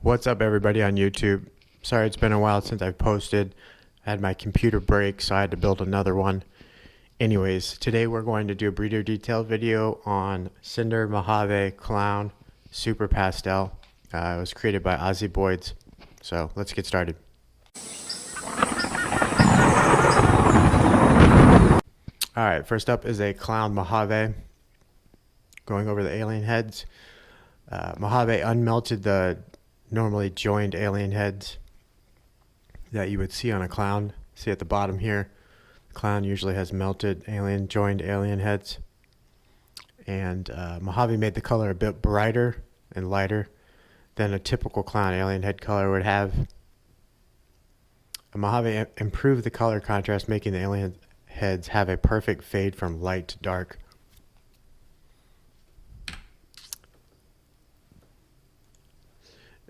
What's up, everybody on YouTube? Sorry, it's been a while since I've posted. I had my computer break, so I had to build another one. Anyways, today we're going to do a breeder detail video on Cinder Mojave Clown Super Pastel. It was created by Aussie Boyds. So let's get started. Alright, first up is a Clown Mojave. Going over the alien heads. Mojave unmelted the normally joined alien heads that you would see on a clown. See at the bottom here, the clown usually has melted joined alien heads. And Mojave made the color a bit brighter and lighter than a typical clown alien head color would have. Mojave improved the color contrast, making the alien heads have a perfect fade from light to dark.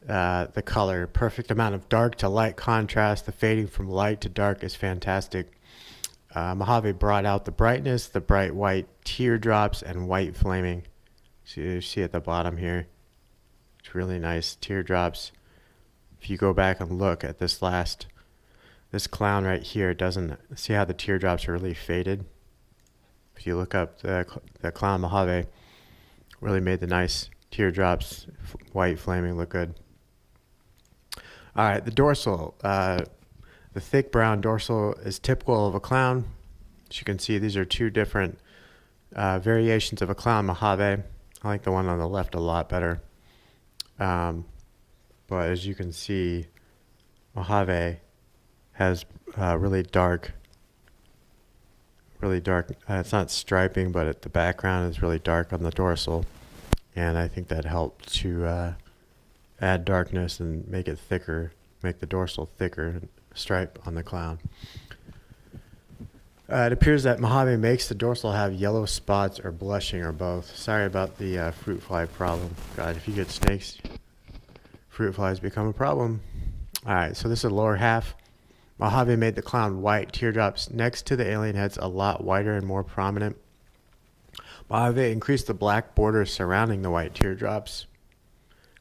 The color, perfect amount of dark to light contrast. The fading from light to dark is fantastic. Mojave brought out the brightness, the bright white teardrops, and white flaming. So you see at the bottom here, it's really nice teardrops. If you go back and look at this clown right here, it doesn't see how the teardrops are really faded. If you look up the clown Mojave, really made the nice teardrops, white flaming, look good. Alright, the dorsal. The thick brown dorsal is typical of a clown. As you can see, these are two different variations of a clown Mojave. I like the one on the left a lot better. But as you can see, Mojave has really dark, it's not striping, but the background is really dark on the dorsal. And I think that helped to add darkness and make it thicker, make the dorsal thicker stripe on the clown. It appears that Mojave makes the dorsal have yellow spots or blushing or both. Sorry about the fruit fly problem. God, if you get snakes, fruit flies become a problem. Alright, so this is the lower half. Mojave made the clown white teardrops next to the alien heads a lot whiter and more prominent. Mojave increased the black border surrounding the white teardrops.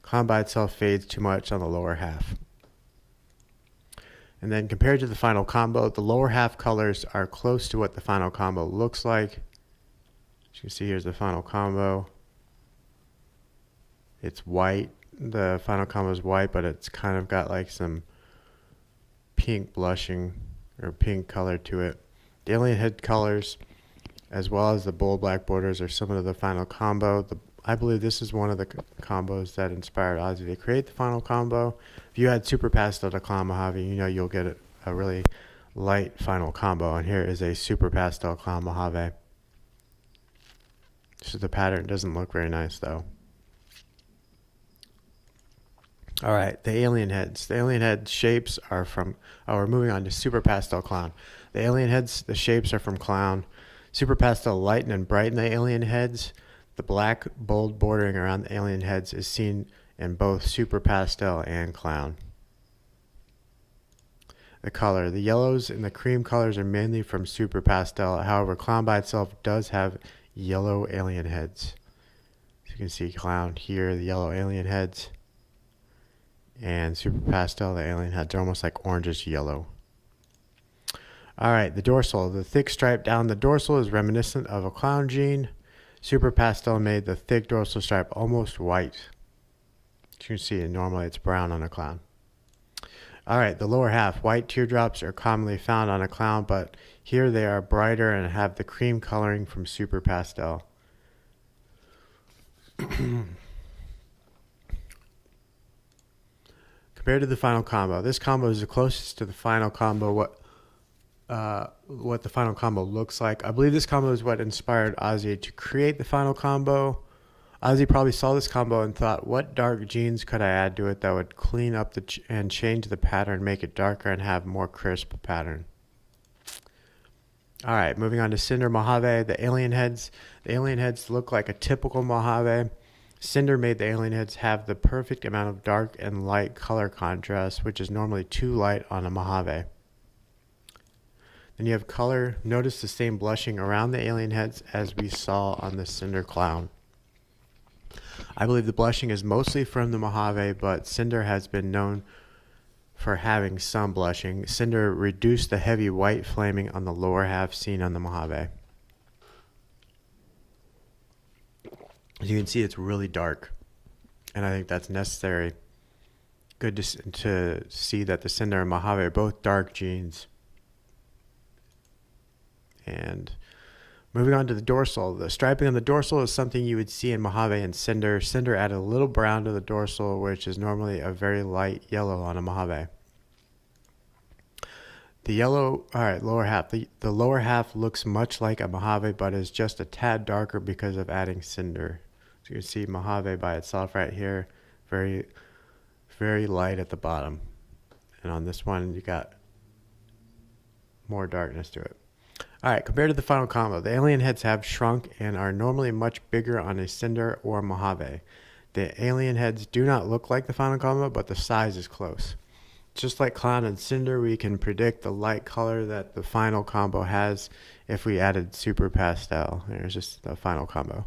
Clown by itself fades too much on the lower half. And then compared to the final combo, the lower half colors are close to what the final combo looks like. As you can see, here's the final combo. It's white. The final combo is white, but it's kind of got like some pink blushing or pink color to it. The alien head colors, as well as the bold black borders, are similar to the final combo. I believe this is one of the combos that inspired Aussie to create the final combo. If you add Super Pastel to Clown Mojave, you know you'll get a really light final combo. And here is a Super Pastel Clown Mojave. So the pattern doesn't look very nice though. Alright, the alien heads. The alien head shapes are from, we're moving on to Super Pastel Clown. The alien heads, the shapes are from Clown. Super Pastel lighten and brighten the alien heads. The black, bold bordering around the alien heads is seen in both Super Pastel and Clown. The color. The yellows and the cream colors are mainly from Super Pastel. However, Clown by itself does have yellow alien heads. As you can see, Clown here, the yellow alien heads. And Super Pastel, the alien heads are almost like orangish yellow. Alright, the dorsal. The thick stripe down the dorsal is reminiscent of a clown gene. Super Pastel made the thick dorsal stripe almost white. As you can see, normally it's brown on a clown. Alright, the lower half. White teardrops are commonly found on a clown, but here they are brighter and have the cream coloring from Super Pastel. Compared to the final combo, this combo is the closest to the final combo what the final combo looks like. I believe this combo is what inspired Aussie to create the final combo. Aussie probably saw this combo and thought, what dark genes could I add to it that would clean up and change the pattern, make it darker and have more crisp pattern. Alright, moving on to Cinder Mojave, the alien heads. The alien heads look like a typical Mojave. Cinder made the alien heads have the perfect amount of dark and light color contrast, which is normally too light on a Mojave. Then you have color. Notice the same blushing around the alien heads as we saw on the Cinder Clown. I believe the blushing is mostly from the Mojave, but Cinder has been known for having some blushing. Cinder reduced the heavy white flaming on the lower half seen on the Mojave. As you can see, it's really dark, and I think that's necessary. Good to see that the Cinder and Mojave are both dark genes. And moving on to the dorsal. The striping on the dorsal is something you would see in Mojave and Cinder. Cinder added a little brown to the dorsal, which is normally a very light yellow on a Mojave. The yellow, lower half. The lower half looks much like a Mojave, but is just a tad darker because of adding Cinder. So you can see Mojave by itself right here, very, very light at the bottom. And on this one, you got more darkness to it. All right, compared to the final combo, the alien heads have shrunk and are normally much bigger on a Cinder or Mojave. The alien heads do not look like the final combo, but the size is close. Just like Clown and Cinder, we can predict the light color that the final combo has if we added Super Pastel. There's just the final combo.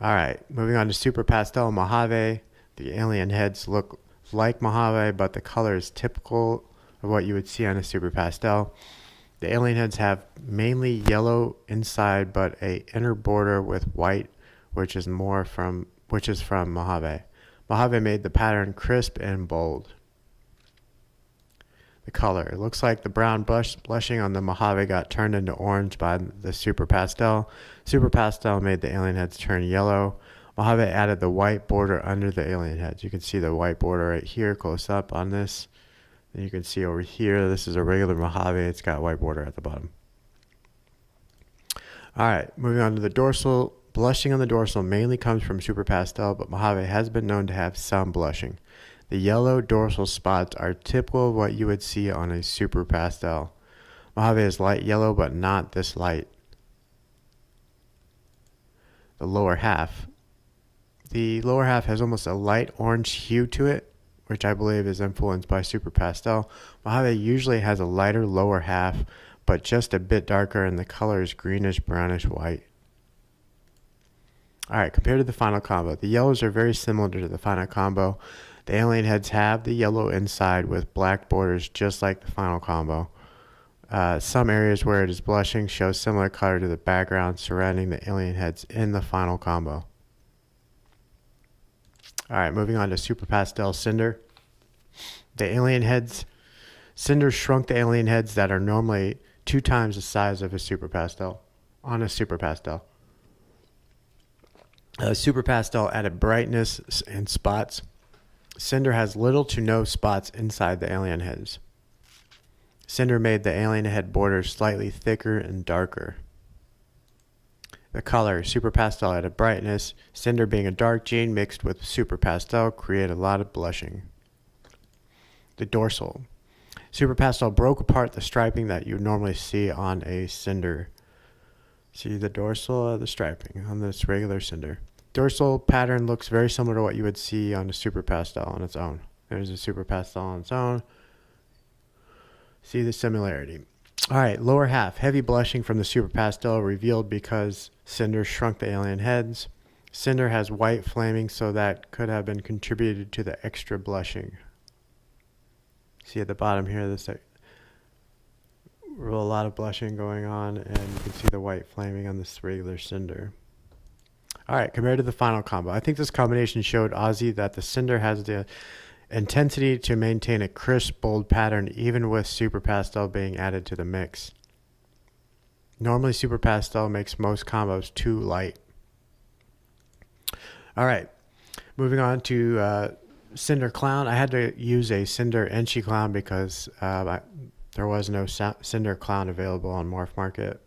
All right, moving on to Super Pastel and Mojave. The alien heads look like Mojave, but the color is typical of what you would see on a Super Pastel. The alien heads have mainly yellow inside, but a inner border with white, which is from Mojave. Mojave made the pattern crisp and bold. The color. It looks like the brown blushing on the Mojave got turned into orange by the Super Pastel. Super Pastel made the alien heads turn yellow. Mojave added the white border under the alien heads. You can see the white border right here close up on this. And you can see over here, this is a regular Mojave. It's got white border at the bottom. All right, moving on to the dorsal. Blushing on the dorsal mainly comes from Super Pastel, but Mojave has been known to have some blushing. The yellow dorsal spots are typical of what you would see on a Super Pastel. Mojave is light yellow, but not this light. The lower half. The lower half has almost a light orange hue to it, which I believe is influenced by Super Pastel. Mojave usually has a lighter lower half, but just a bit darker, and the color is greenish, brownish, white. All right, compared to the final combo, the yellows are very similar to the final combo. The alien heads have the yellow inside with black borders, just like the final combo. Some areas where it is blushing show similar color to the background surrounding the alien heads in the final combo. All right, moving on to Super Pastel Cinder. The alien heads, Cinder shrunk the alien heads that are normally 2 times the size of a Super Pastel on a Super Pastel. Super Pastel added brightness and spots. Cinder has little to no spots inside the alien heads. Cinder made the alien head borders slightly thicker and darker. The color, Super Pastel added brightness. Cinder, being a dark gene mixed with Super Pastel, created a lot of blushing. The dorsal. Super Pastel broke apart the striping that you normally see on a Cinder. See the dorsal of the striping on this regular Cinder. Dorsal pattern looks very similar to what you would see on a Super Pastel on its own. There's a Super Pastel on its own. See the similarity. All right, lower half. Heavy blushing from the Super Pastel revealed because Cinder shrunk the alien heads. Cinder has white flaming, so that could have been contributed to the extra blushing. See at the bottom here, there's a lot of blushing going on, and you can see the white flaming on this regular Cinder. All right, compared to the final combo, I think this combination showed Ozzy that the Cinder has the intensity to maintain a crisp, bold pattern even with Super Pastel being added to the mix. Normally, Super Pastel makes most combos too light. All right, moving on to Cinder Clown. I had to use a Cinder Enchi Clown because there was no Cinder Clown available on Morph Market.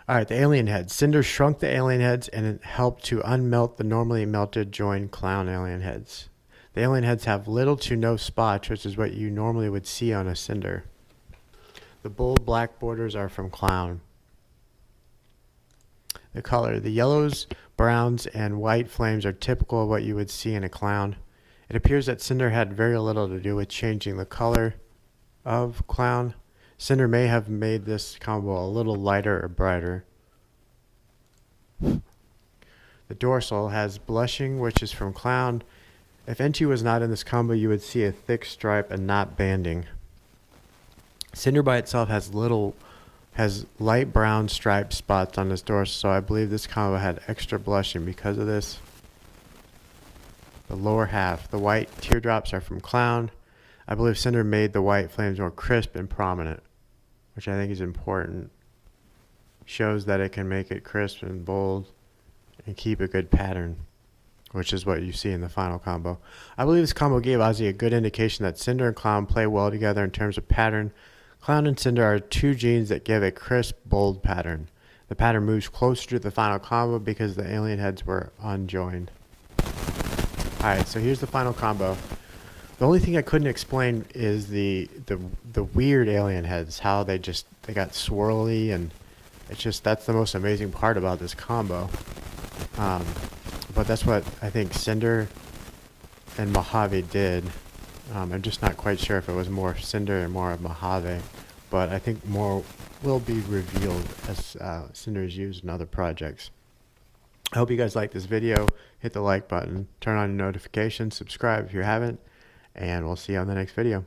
All right, the alien heads. Cinder shrunk the alien heads and it helped to unmelt the normally melted joined clown alien heads. The alien heads have little to no spots, which is what you normally would see on a Cinder. The bold black borders are from Clown. The color. The yellows, browns, and white flames are typical of what you would see in a Clown. It appears that Cinder had very little to do with changing the color of Clown. Cinder may have made this combo a little lighter or brighter. The dorsal has blushing, which is from clown. If Enchi was not in this combo, you would see a thick stripe and not banding. Cinder by itself has light brown striped spots on this dorsal, so I believe this combo had extra blushing because of this. The lower half, the white teardrops are from clown. I believe Cinder made the white flames more crisp and prominent, which I think is important. Shows that it can make it crisp and bold and keep a good pattern, which is what you see in the final combo. I believe this combo gave Ozzy a good indication that Cinder and Clown play well together in terms of pattern. Clown and Cinder are two genes that give a crisp, bold pattern. The pattern moves closer to the final combo because the alien heads were unjoined. Alright, so here's the final combo. The only thing I couldn't explain is the weird alien heads, how they got swirly, and that's the most amazing part about this combo. But that's what I think Cinder and Mojave did. I'm just not quite sure if it was more Cinder or more of Mojave, but I think more will be revealed as Cinder is used in other projects. I hope you guys like this video. Hit the like button, turn on your notifications, subscribe if you haven't, and we'll see you on the next video.